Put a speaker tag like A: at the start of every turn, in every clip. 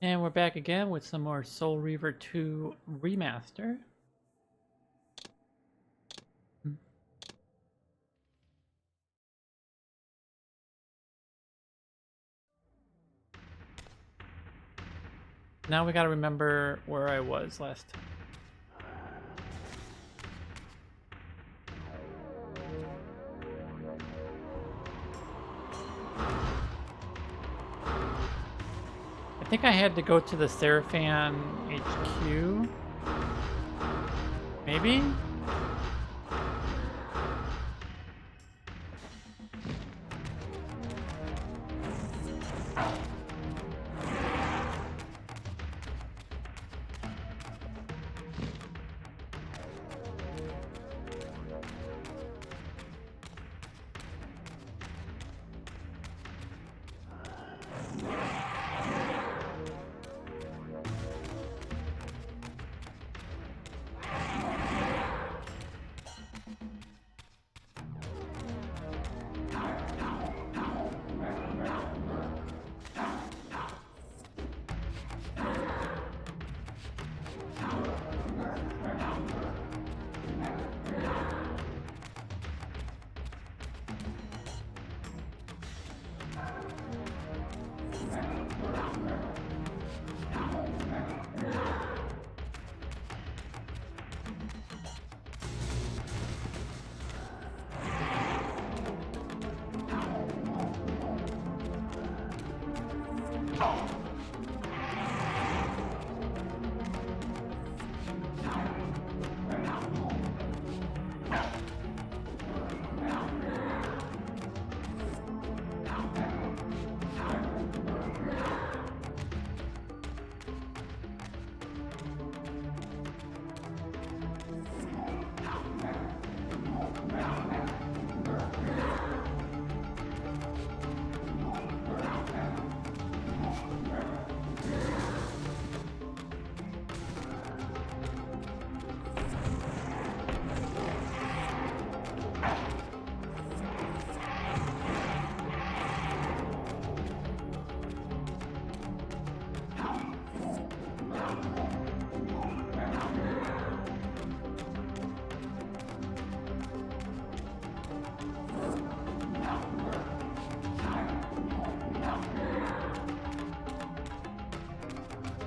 A: And we're back again with some more Soul Reaver 2 Remaster. Now we gotta remember where I was last time. I think I had to go to the Seraphan HQ. Maybe?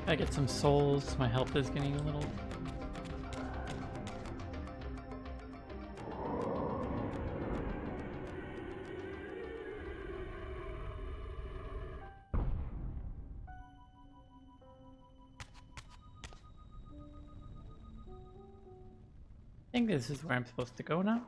A: I get some souls. My health is getting a little... I think this is where I'm supposed to go now.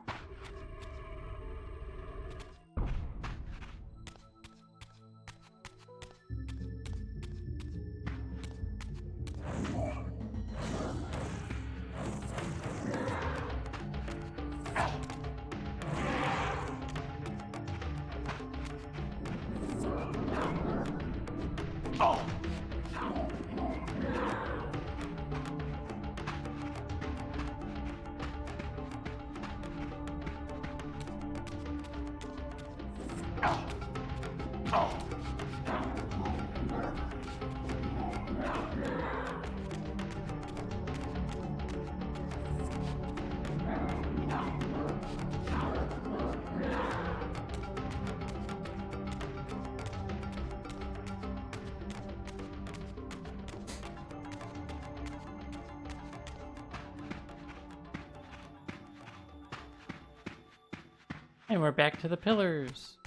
A: And we're back to the pillars.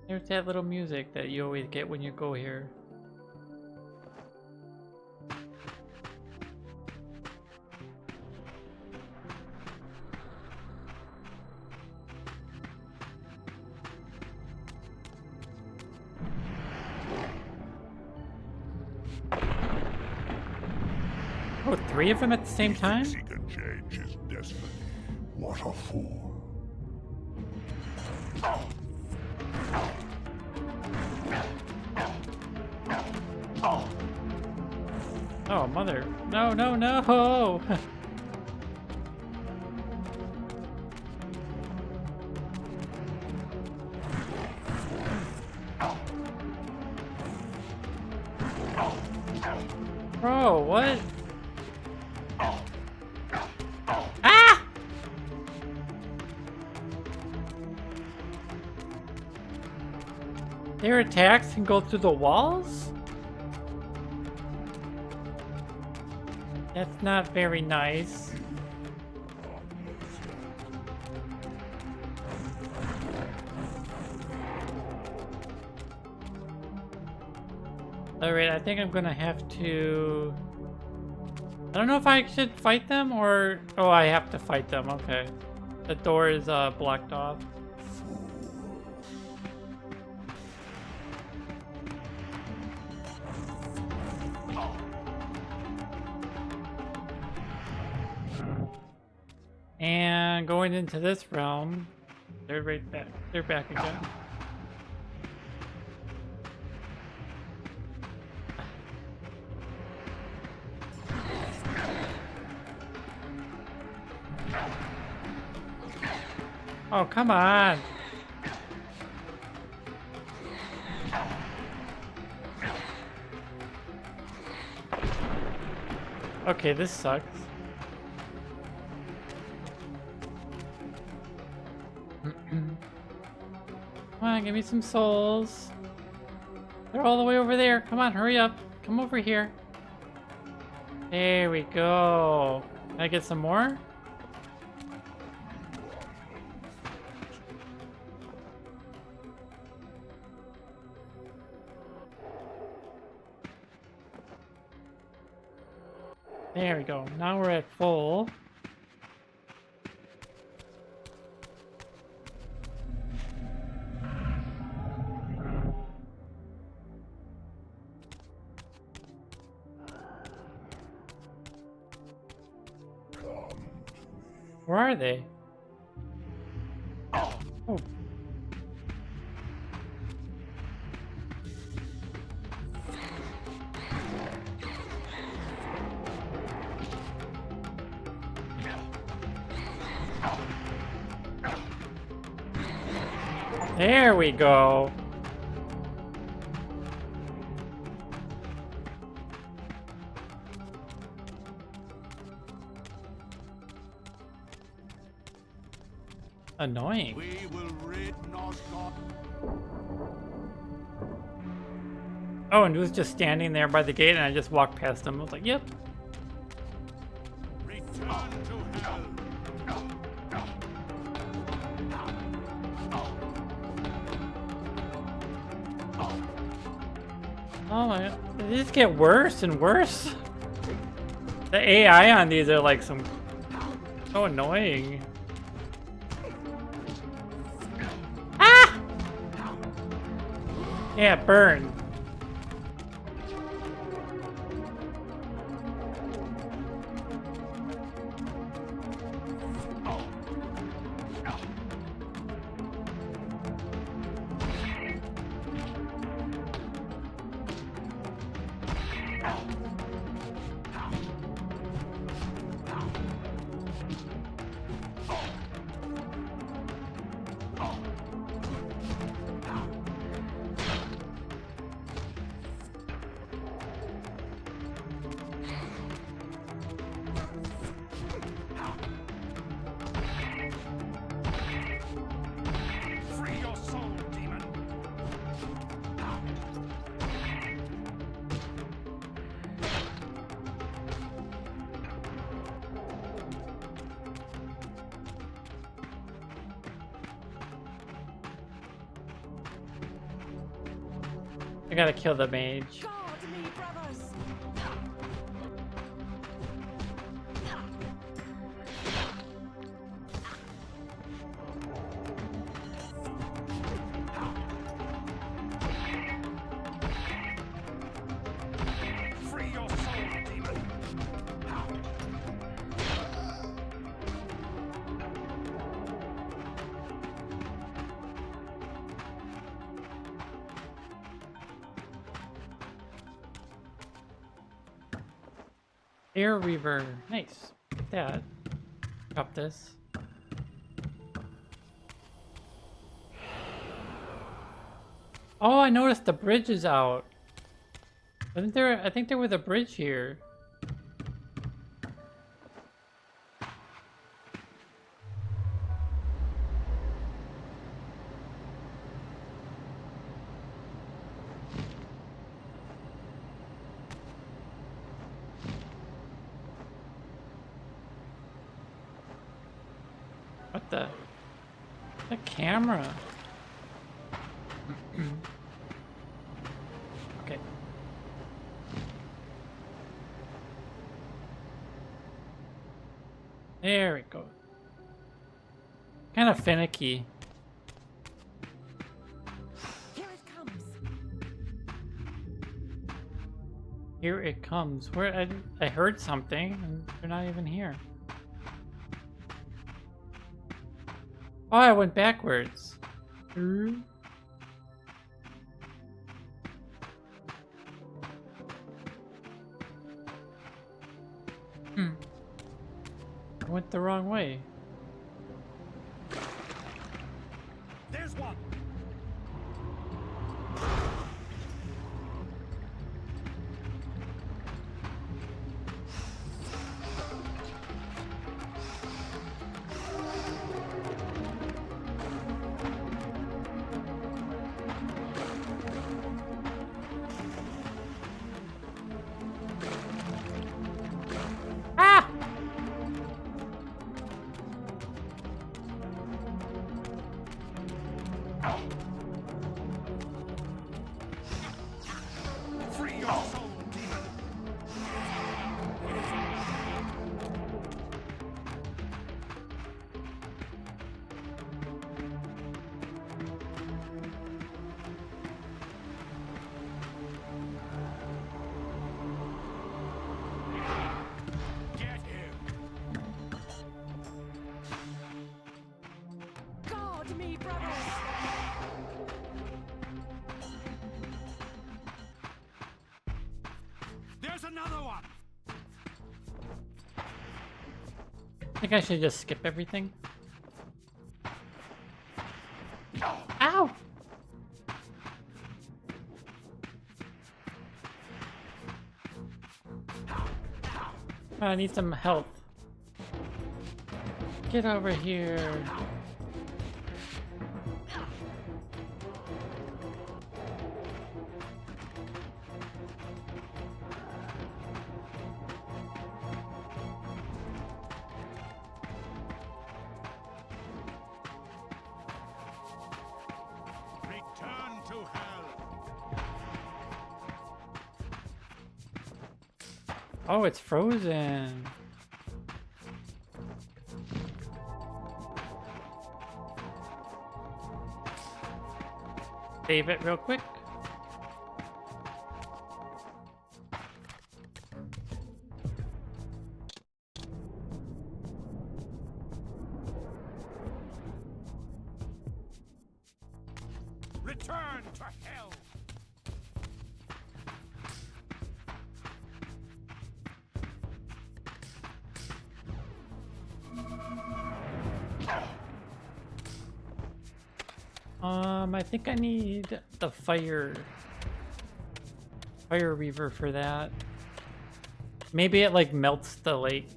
A: There's that little music that you always get when you go here. Oh, 3 of them at the same time?
B: He can change his destiny. What a fool.
A: Oh, mother. No, no, no! Bro, what? Ah! Their attacks can go through the walls? That's not very nice. Alright, I think I'm gonna have to... I don't know if I should fight them or... Oh, I have to fight them, okay. The door is blocked off. And going into this realm, they're right back. They're back again. Oh, come on. Okay, this sucks. Come on, give me some souls. They're all the way over there. Come on, hurry up. Come over here. There we go. Can I get some more? There we go. Now we're at full. Where are they? Oh. There we go. Annoying.
B: We will rid Nosgoth.
A: Oh, and he was just standing there by the gate, and I just walked past him. I was like, yep.
B: Return to hell.
A: Oh my, they just get worse and worse. The AI on these are like so annoying. Ah! Yeah, burn.
B: Free your soul, demon.
A: I gotta kill the mage.
C: Guard me, brothers!
B: Free your soul, demon.
A: Air Reaver. Nice. Get that. Drop this. Oh, I noticed the bridge is out. I think there was a bridge here. What the? The camera. Okay. There we go. Kind of finicky.
C: Here it comes.
A: Here it comes. Where I heard something and they're not even here. Oh, I went backwards. Hmm. I went the wrong way.
D: There's one.
A: Ah!
D: Free your soul, demon. Get him.
C: Guard me, brothers.
D: There's another one.
A: I think I should just skip everything. Ow! I need some help. Get over here.
D: Return to hell.
A: Oh, it's frozen. Save it real quick.
D: Return to hell.
A: I think I need the fire Reaver for that. Maybe it like melts the lake.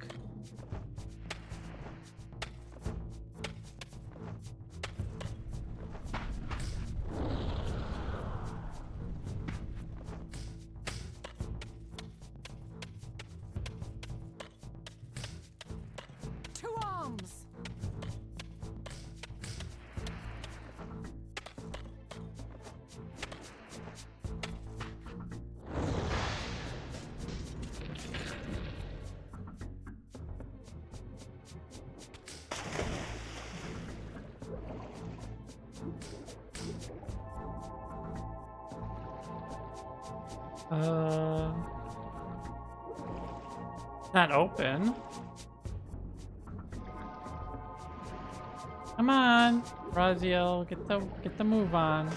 C: To arms.
A: Not open. Come on, Raziel, get the move on.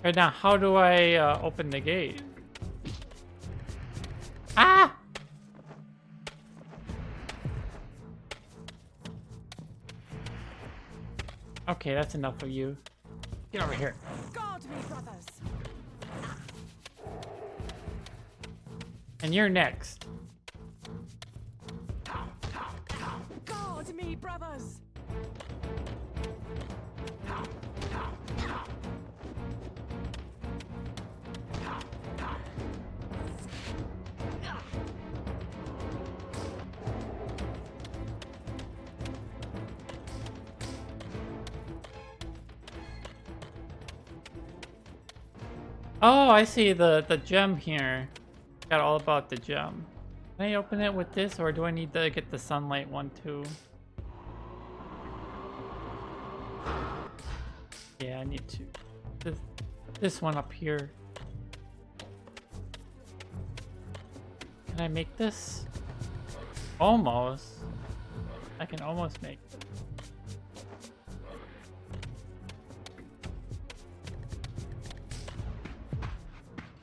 A: Right now, how do I open the gate? Ah! Okay, that's enough of you. Get over here.
C: Guard me, brothers.
A: And you're next.
C: Guard me, brothers.
A: Oh, I see the gem here. Got all about the gem. Can I open it with this, or do I need to get the sunlight one too? Yeah, I need to. This one up here. Can I make this? Almost. I can almost make it.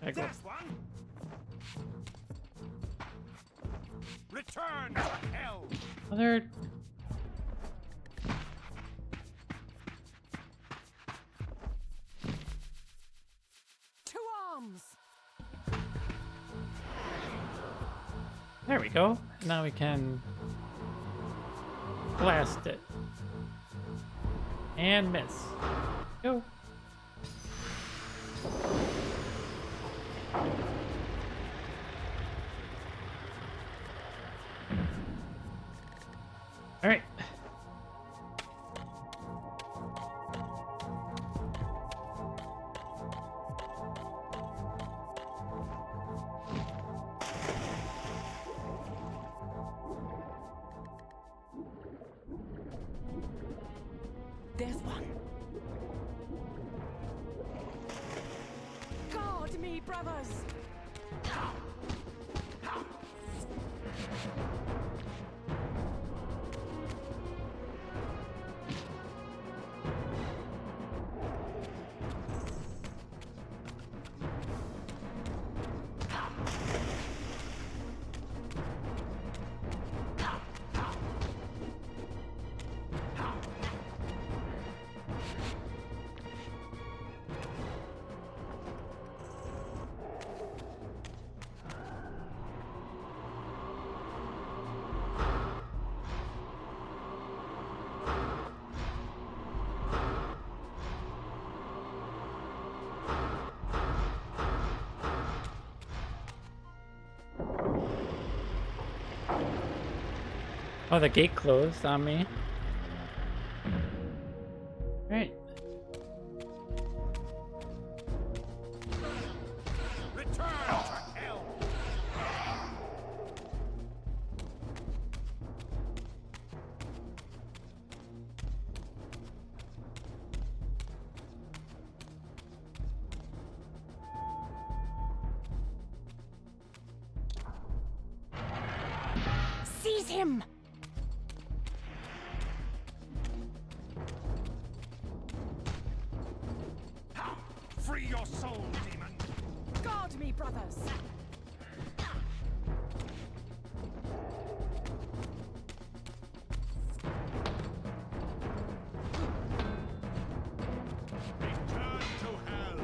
A: I go.
D: There's one. Return to hell.
A: Other.
C: Two arms.
A: There we go. Now we can blast it. And miss. Go. All right.
C: There's one. Guard me, brothers.
A: Oh, the gate closed on me. Right.
D: Return to hell.
C: Seize him.
D: Free your soul, demon.
C: Guard me, brothers.
D: Return to hell.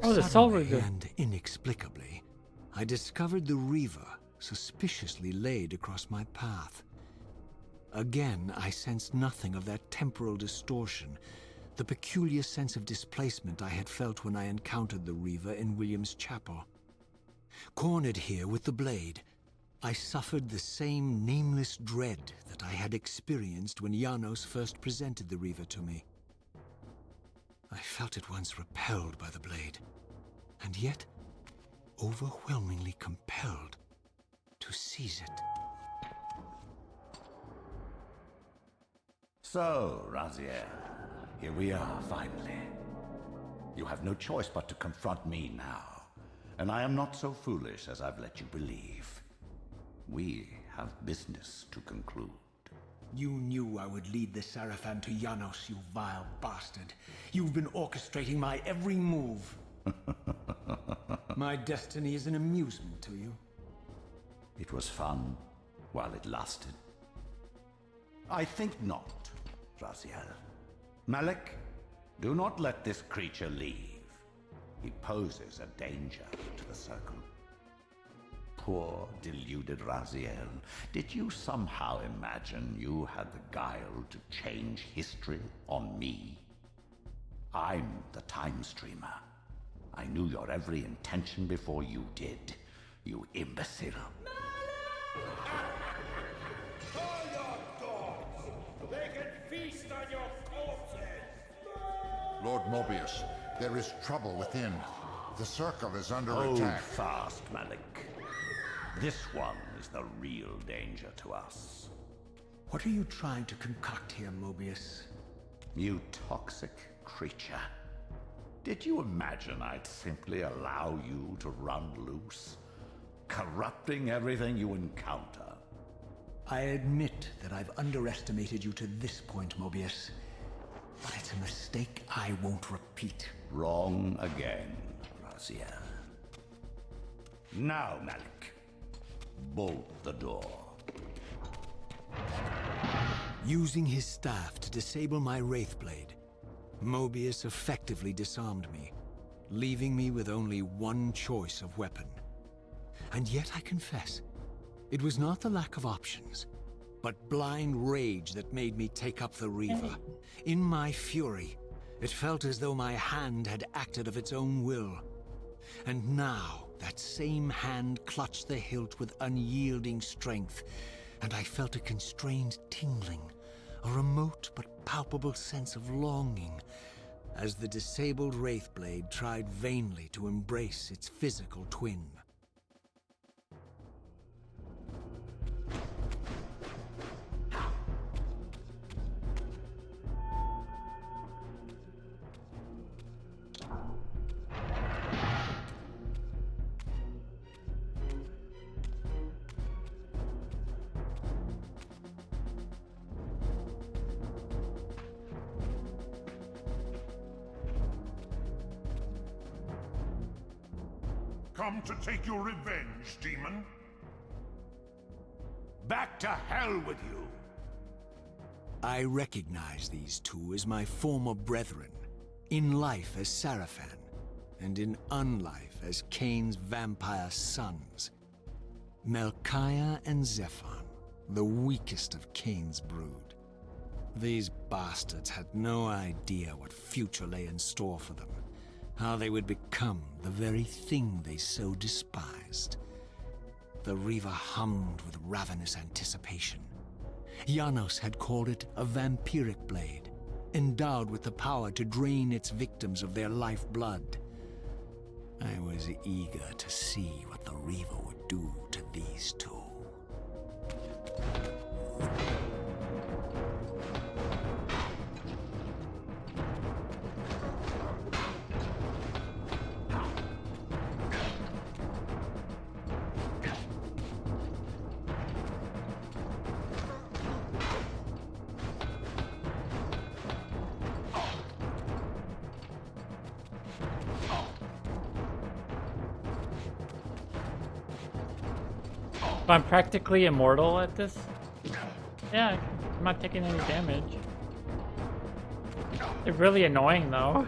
A: Oh, the soul
E: Suddenly
A: Reaver.
E: and inexplicably, I discovered the Reaver suspiciously laid across my path. Again, I sensed nothing of that temporal distortion, the peculiar sense of displacement I had felt when I encountered the Reaver in William's chapel. Cornered here with the blade, I suffered the same nameless dread that I had experienced when Janos first presented the Reaver to me. I felt at once repelled by the blade, and yet overwhelmingly compelled to seize it.
F: So, Raziel, here we are finally. You have no choice but to confront me now, and I am not so foolish as I've let you believe. We have business to conclude.
E: You knew I would lead the Sarafan to Janos, you vile bastard. You've been orchestrating my every move. My destiny is an amusement to you.
F: It was fun while it lasted. I think not, Raziel. Malik, do not let this creature leave. He poses a danger to the Circle. Poor, deluded Raziel. Did you somehow imagine you had the guile to change history on me? I'm the Time Streamer. I knew your every intention before you did, you imbecile.
D: Call your dogs! They can feast on your corpses!
B: Lord Mobius, there is trouble within. The Circle is under
F: Hold
B: attack.
F: fast, Malik. This one is the real danger to us.
E: What are you trying to concoct here, Mobius?
F: You toxic creature. Did you imagine I'd simply allow you to run loose? Corrupting everything you encounter.
E: I admit that I've underestimated you to this point, Mobius. But it's a mistake I won't repeat.
F: Wrong again, Raziel. Now, Malik. Bolt the door.
E: Using his staff to disable my Wraithblade, Mobius effectively disarmed me, leaving me with only one choice of weapon. And yet I confess, it was not the lack of options, but blind rage that made me take up the Reaver. In my fury, it felt as though my hand had acted of its own will. And now, that same hand clutched the hilt with unyielding strength, and I felt a constrained tingling, a remote but palpable sense of longing, as the disabled Wraithblade tried vainly to embrace its physical twin.
B: Come to take your revenge, demon?
F: Back to hell with you!
E: I recognize these two as my former brethren, in life as Sarafan, and in unlife as Kain's vampire sons. Melchiah and Zephon, the weakest of Kain's brood. These bastards had no idea what future lay in store for them, how they would become the very thing they so despised. The Reaver hummed with ravenous anticipation. Janos had called it a vampiric blade, endowed with the power to drain its victims of their lifeblood. I was eager to see what the Reaver would do to these two.
A: So I'm practically immortal at this? Yeah, I'm not taking any damage. They're really annoying though.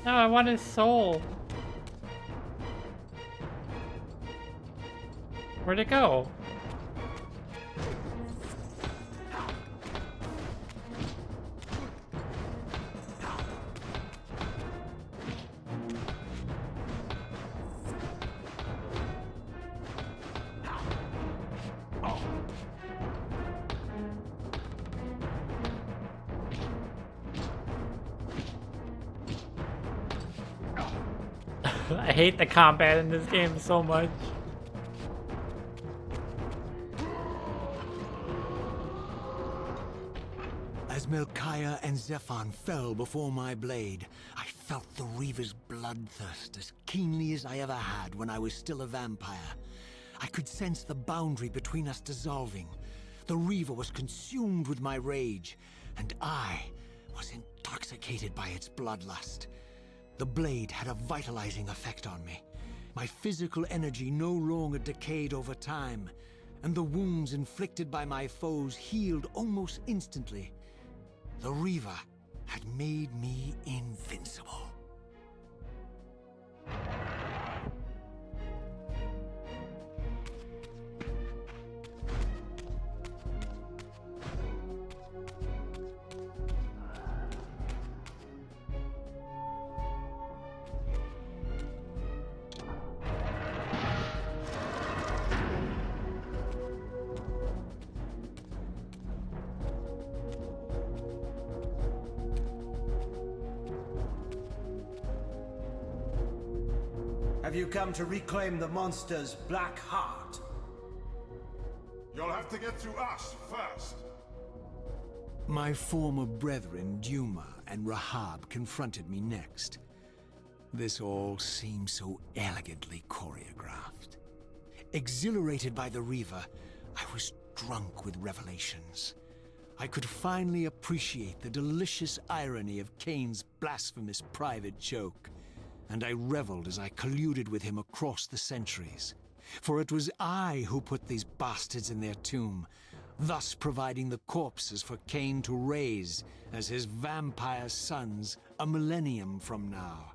A: No, I want his soul. Where'd it go? I hate the combat in this game so much.
E: As Melchiah and Zephon fell before my blade, I felt the Reaver's bloodthirst as keenly as I ever had when I was still a vampire. I could sense the boundary between us dissolving. The Reaver was consumed with my rage, and I was intoxicated by its bloodlust. The blade had a vitalizing effect on me. My physical energy no longer decayed over time, and the wounds inflicted by my foes healed almost instantly. The Reaver had made me invincible.
G: Have you come to reclaim the monster's black heart?
D: You'll have to get through us first.
E: My former brethren, Duma and Rahab, confronted me next. This all seemed so elegantly choreographed. Exhilarated by the Reaver, I was drunk with revelations. I could finally appreciate the delicious irony of Kain's blasphemous private joke, and I reveled as I colluded with him across the centuries. For it was I who put these bastards in their tomb, thus providing the corpses for Kain to raise as his vampire sons a millennium from now.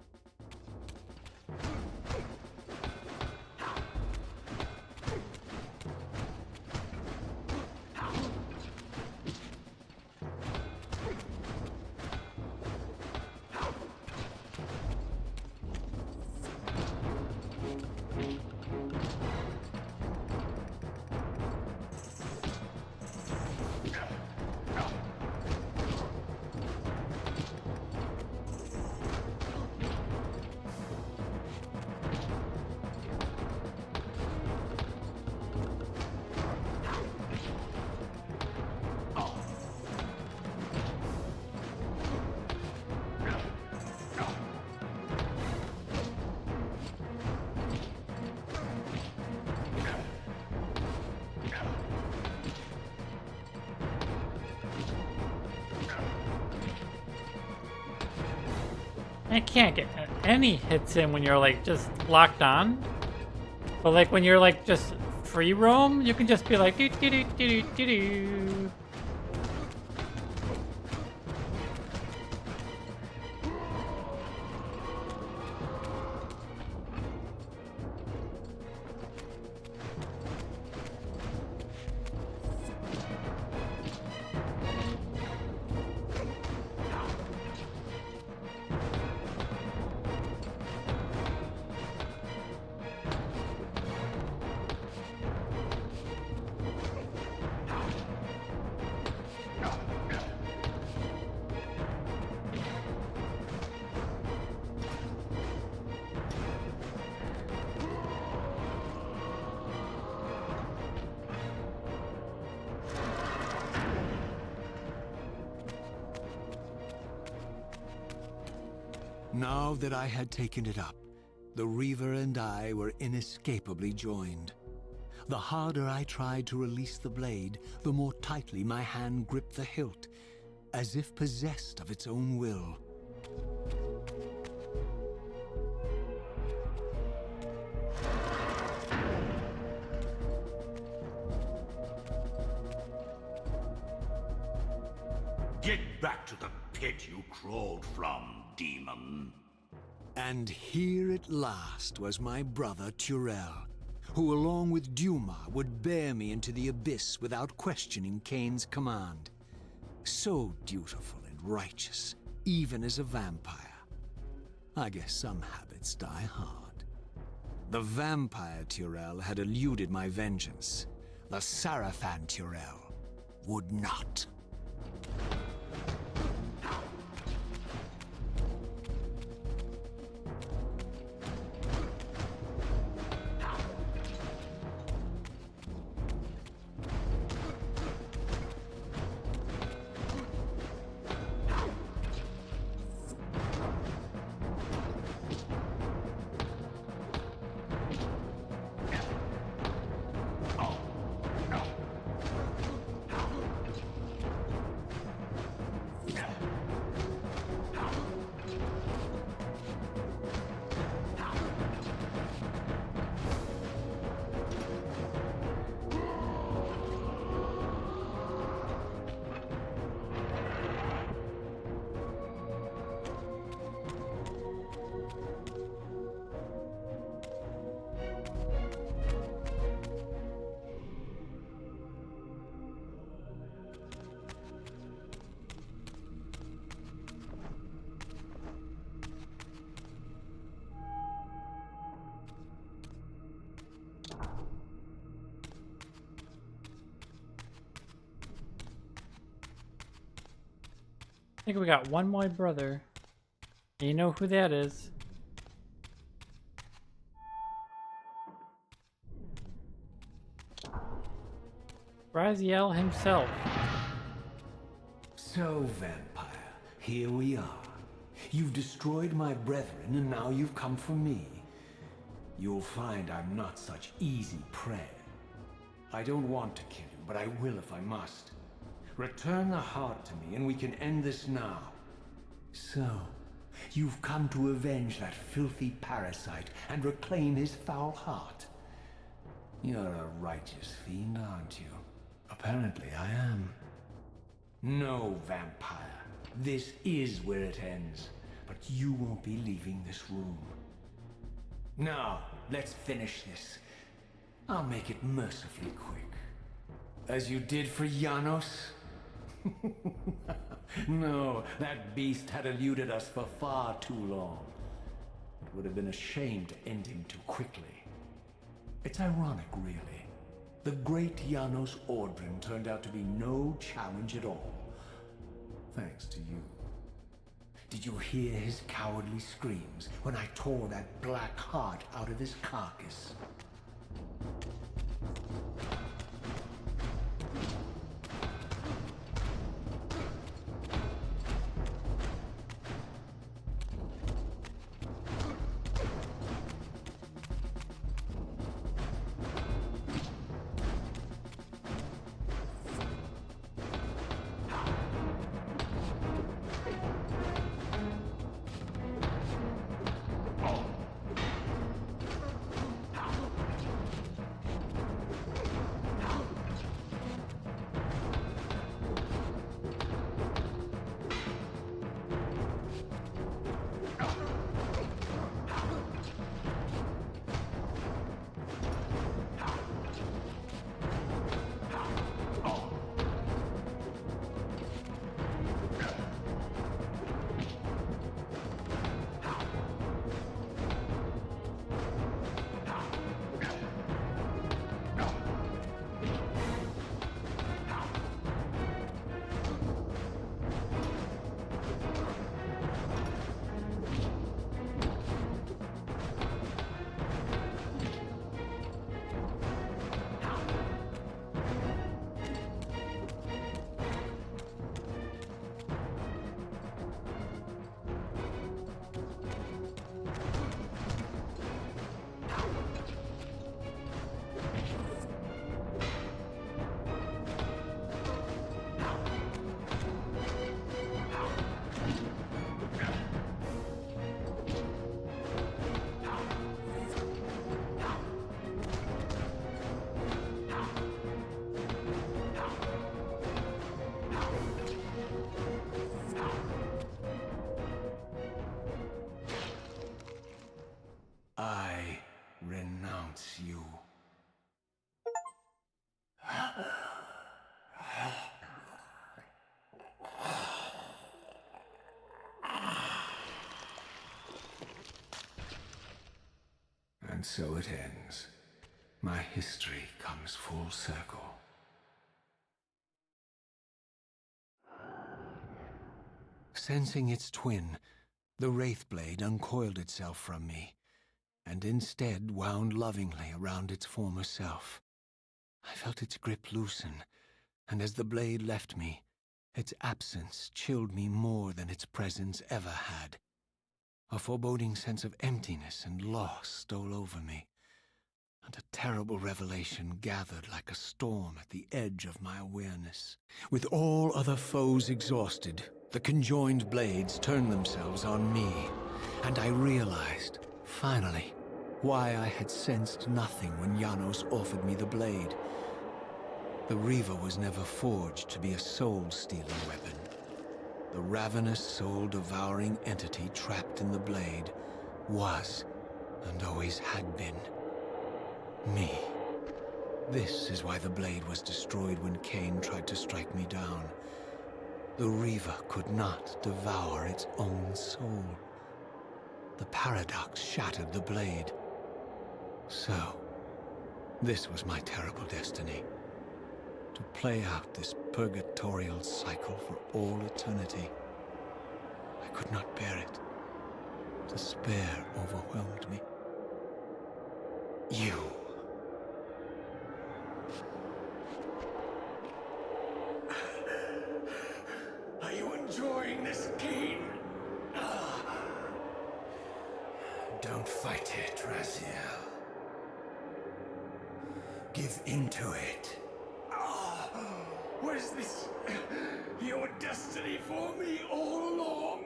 A: I can't get any hits in when you're like just locked on. But like when you're like just free roam, you can just be like doo doo doo doo doo doo.
E: Now that I had taken it up, the Reaver and I were inescapably joined. The harder I tried to release the blade, the more tightly my hand gripped the hilt, as if possessed of its own will.
F: Get back to the pit you crawled from, demon.
E: And here at last was my brother Tyrell, who along with Duma would bear me into the abyss without questioning Kain's command. So dutiful and righteous, even as a vampire. I guess some habits die hard. The vampire Tyrell had eluded my vengeance. The Sarafan Tyrell would not.
A: I think we got one more brother. And you know who that is. Raziel himself.
E: So, vampire, here we are. You've destroyed my brethren, and now you've come for me. You'll find I'm not such easy prey. I don't want to kill you, but I will if I must. Return the heart to me, and we can end this now. So, you've come to avenge that filthy parasite and reclaim his foul heart. You're a righteous fiend, aren't you? Apparently I am. No, vampire. This is where it ends. But you won't be leaving this room. Now, let's finish this. I'll make it mercifully quick. As you did for Janos? No, that beast had eluded us for far too long. It would have been a shame to end him too quickly. It's ironic, really. The great Janos Ordrin turned out to be no challenge at all. Thanks to you. Did you hear his cowardly screams when I tore that black heart out of his carcass? And so it ends. My history comes full circle. Sensing its twin, the Wraithblade uncoiled itself from me, and instead wound lovingly around its former self. I felt its grip loosen, and as the blade left me, its absence chilled me more than its presence ever had. A foreboding sense of emptiness and loss stole over me, and a terrible revelation gathered like a storm at the edge of my awareness. With all other foes exhausted, the conjoined blades turned themselves on me, and I realized, finally, why I had sensed nothing when Janos offered me the blade. The Reaver was never forged to be a soul-stealing weapon. The ravenous, soul-devouring entity trapped in the blade was, and always had been, me. This is why the blade was destroyed when Kain tried to strike me down. The Reaver could not devour its own soul. The paradox shattered the blade. So, this was my terrible destiny. To play out this purgatorial cycle for all eternity. I could not bear it. Despair overwhelmed me. You. Are you enjoying this, Kain? Don't fight it, Raziel. Give into it. Was this your destiny for me all along?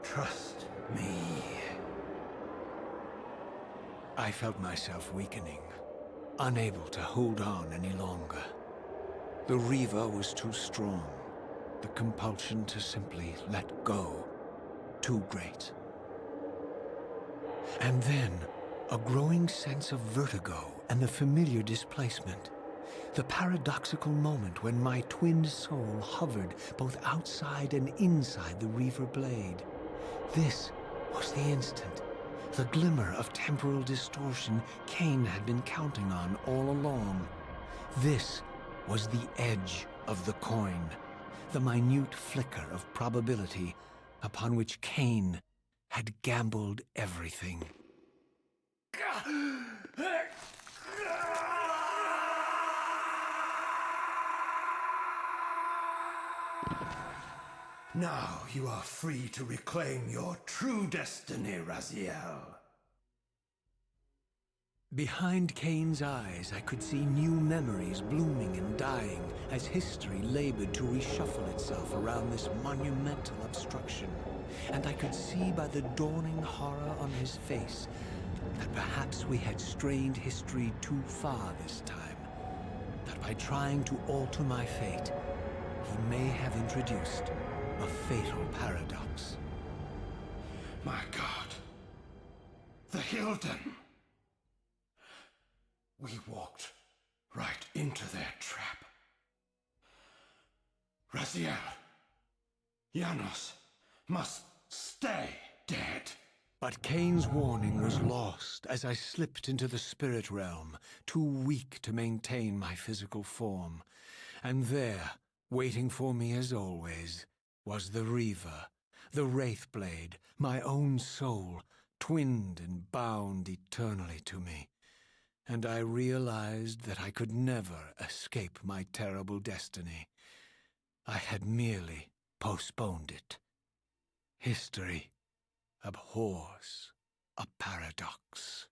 E: Trust me. I felt myself weakening, unable to hold on any longer. The Reaver was too strong. The compulsion to simply let go, too great. And then, a growing sense of vertigo and the familiar displacement. The paradoxical moment when my twinned soul hovered both outside and inside the Reaver blade. This was the instant, the glimmer of temporal distortion Kain had been counting on all along. This was the edge of the coin, the minute flicker of probability upon which Kain had gambled everything.
G: Now you are free to reclaim your true destiny, Raziel.
E: Behind Kain's eyes, I could see new memories blooming and dying as history labored to reshuffle itself around this monumental obstruction. And I could see by the dawning horror on his face that perhaps we had strained history too far this time. That by trying to alter my fate, he may have introduced a fatal paradox.
G: My God. The Hilden. We walked right into their trap. Raziel, Janos must stay dead.
E: But Kain's warning was lost as I slipped into the spirit realm, too weak to maintain my physical form. And there, waiting for me as always, was the Reaver, the Wraithblade, my own soul, twinned and bound eternally to me. And I realized that I could never escape my terrible destiny. I had merely postponed it. History abhors a paradox.